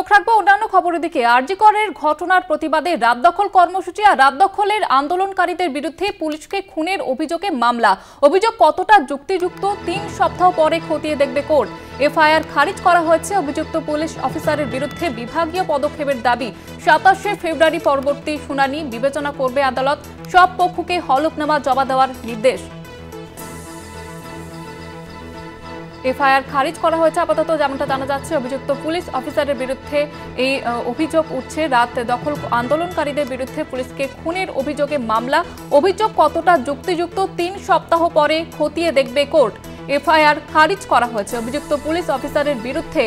চোখ রাখবো অন্যান্য খবরের দিকে। আরজি করের ঘটনার প্রতিবাদে রাত দখল কর্মসূচি আর রাত দখলের আন্দোলনকারীদের বিরুদ্ধে পুলিশকে খুনের অভিযোগে মামলা। অভিযোগ কতটা যুক্তিযুক্ত ৩ সপ্তাহ পরে খতিয়ে দেখবে কোর্ট। এফআইআর খারিজ করা হয়েছে। অভিযুক্ত পুলিশ অফিসারের বিরুদ্ধে বিভাগীয় পদক্ষেপের দাবি। ২৭শে ফেব্রুয়ারি পরবর্তী শুনানি বিবেচনা করবে আদালত। সব পক্ষকে হলফনামা জমা দেওয়ার নির্দেশ। এফআইআর খারিজ করা হয়েছে আপাতত, যেমনটা জানা যাচ্ছে। অভিযুক্ত পুলিশ অফিসারের বিরুদ্ধে এই অভিযোগ উঠছে। রাত দখল আন্দোলনকারীদের বিরুদ্ধে পুলিশকে খুনের অভিযোগে মামলা। অভিযোগ কতটা যুক্তিযুক্ত ৩ সপ্তাহ পরে খতিয়ে দেখবে কোর্ট। এফআইআর খারিজ করা হয়েছে। অভিযুক্ত পুলিশ অফিসারের বিরুদ্ধে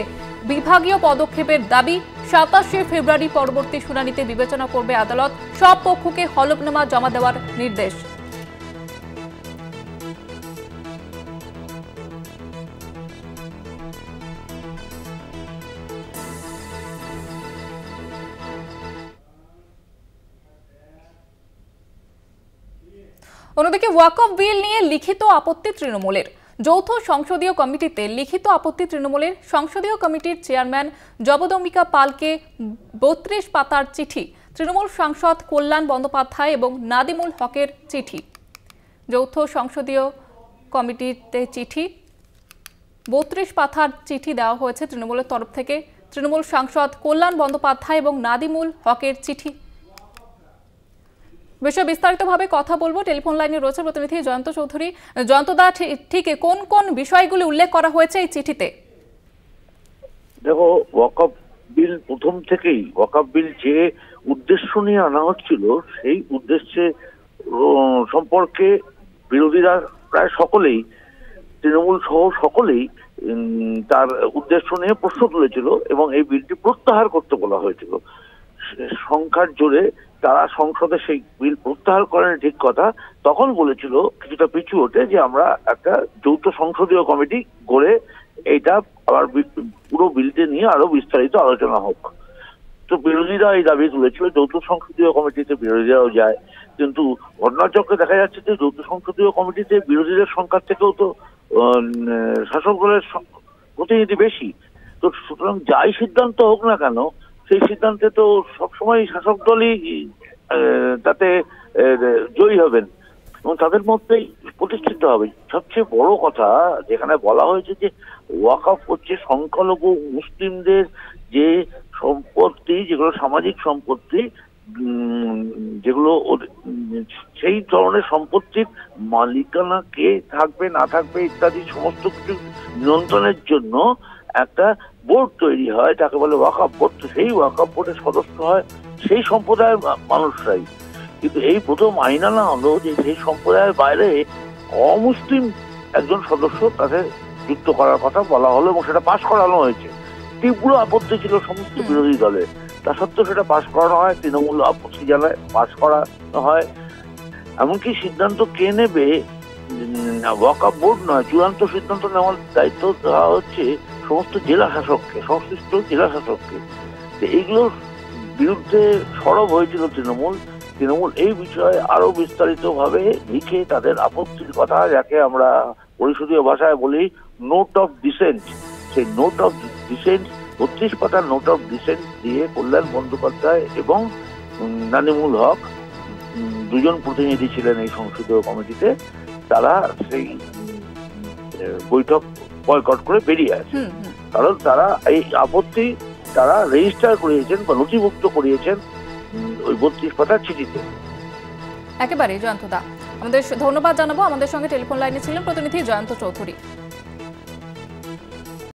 বিভাগীয় পদক্ষেপের দাবি। ২৭শে ফেব্রুয়ারি পরবর্তী শুনানিতে বিবেচনা করবে আদালত। সব পক্ষকে হলফনামা জমা দেওয়ার নির্দেশ। অন্যদিকে ওয়াকফ বিল নিয়ে লিখিত আপত্তি তৃণমূলের। যৌথ সংসদীয় কমিটিতে লিখিত আপত্তি তৃণমূলের। সংসদীয় কমিটির চেয়ারম্যান জগদম্বিকা পালকে ৩২ পাতার চিঠি। তৃণমূল সাংসদ কল্যাণ বন্দ্যোপাধ্যায় এবং নাদিমুল হকের চিঠি। যৌথ সংসদীয় কমিটিতে চিঠি, ৩২ পাতার চিঠি দেওয়া হয়েছে তৃণমূলের তরফ থেকে। তৃণমূল সাংসদ কল্যাণ বন্দ্যোপাধ্যায় এবং নাদিমুল হকের চিঠি। বিষয়ে বিস্তারিতভাবে কথা বলবো। টেলিফোন লাইনে রয়েছে প্রতিনিধি জয়ন্ত চৌধুরী। জয়ন্তদা, ঠিক কোন কোন বিষয়গুলি উল্লেখ করা হয়েছে এই চিঠিতে? দেখো, ওয়াকফ বিল প্রথম থেকেই ওয়াকফ বিল যে উদ্দেশ্য নিয়ে আনা হচ্ছিল সেই উদ্দেশ্যে সম্পর্কে বিরোধীরা প্রায় সকলেই, তৃণমূল সহ সকলেই তার উদ্দেশ্য নিয়ে প্রশ্ন তুলেছিল এবং এই বিলটি প্রত্যাহার করতে বলা হয়েছিল। সংখ্যার জোরে তারা সংসদে সেই বিল প্রত্যাহার করেন, ঠিক কথা। তখন বলেছিল কিছুটা পিছু ওঠে যে আমরা একটা যৌথ সংসদীয় কমিটি করে এইটা আবার পুরো বিলটি নিয়ে আরো বিস্তারিত আলোচনা হোক। তো বিরোধীরা এই দাবি তুলেছিল, যৌথ সংসদীয় কমিটিতে বিরোধীরাও যায়, কিন্তু ঘটনাচক্রে দেখা যাচ্ছে যে যৌথ সংসদীয় কমিটিতে বিরোধীদের সংখ্যার থেকেও তো শাসক দলের প্রতিনিধি বেশি। তো সুতরাং যাই সিদ্ধান্ত হোক না কেন, সেই সিদ্ধান্তে তো সবসময় শাসক দলই তাতে জয়ী হবেন এবং তাদের মধ্যেই প্রতিষ্ঠিত হবে। সবচেয়ে বড় কথা যেখানে বলা হয়েছে যে ওয়াকফ হচ্ছে সংখ্যালঘু মুসলিমদের যে সম্পত্তি, যেগুলো সামাজিক সম্পত্তি, যেগুলো সেই ধরনের সম্পত্তির মালিকানা কে থাকবে না থাকবে ইত্যাদি সমস্ত কিছু নিয়ন্ত্রণের জন্য একটা বোর্ড তৈরি হয়, তাকে বলে ওয়াকফ বোর্ড। সেই ওয়াকফ বোর্ডের সদস্য হয় সেই সম্প্রদায়ের মানুষরাই। কিন্তু এই প্রথম আইন আনা হলো যে সেই সম্প্রদায়ের বাইরে অমুসলিম একজন সদস্য তাকে যুক্ত করার কথা বলা হলো এবং সেটা পাশ করানো হয়েছে। তীব্র আপত্তি ছিল সমস্ত বিরোধী দলের, তা সত্ত্বেও সেটা পাশ করানো হয়। তৃণমূল আপত্তি জানায়, পাশ করানো হয়। এমনকি সিদ্ধান্ত কে নেবে, ওয়াকফ বোর্ড নয়, চূড়ান্ত সিদ্ধান্ত নেওয়ার দায়িত্ব দেওয়া হচ্ছে সমস্ত জেলা শাসককে, সংশ্লিষ্ট জেলা শাসককে। এইগুলোর বিরুদ্ধে সরব হয়েছিল তৃণমূল। এই বিষয়ে আরো বিস্তারিত ভাবে লিখে তাদের আপত্তির কথা, যাকে আমরা পরিষদীয় ভাষায় বলি নোট অফ ডিসেন্ট, সেই নোট অফ ডিসেন্ট ৩২ পাতার নোট অফ ডিসেন্ট দিয়ে কল্যাণ বন্দ্যোপাধ্যায় এবং নাদিমুল হক, দুজন প্রতিনিধি ছিলেন এই সংসদীয় কমিটিতে, তারা সেই বৈঠক বয়কট করে বেরিয়ে আসে। কারণ তারা এই আপত্তি তারা রেজিস্টার করিয়েছেন বা নথিভুক্ত করিয়েছেন ওই ৩২ পাতার চিঠিতে। একেবারে জয়ন্তদা, আমাদের ধন্যবাদ জানাবো। আমাদের সঙ্গে টেলিফোন লাইনে ছিলেন প্রতিনিধি জয়ন্ত চৌধুরী।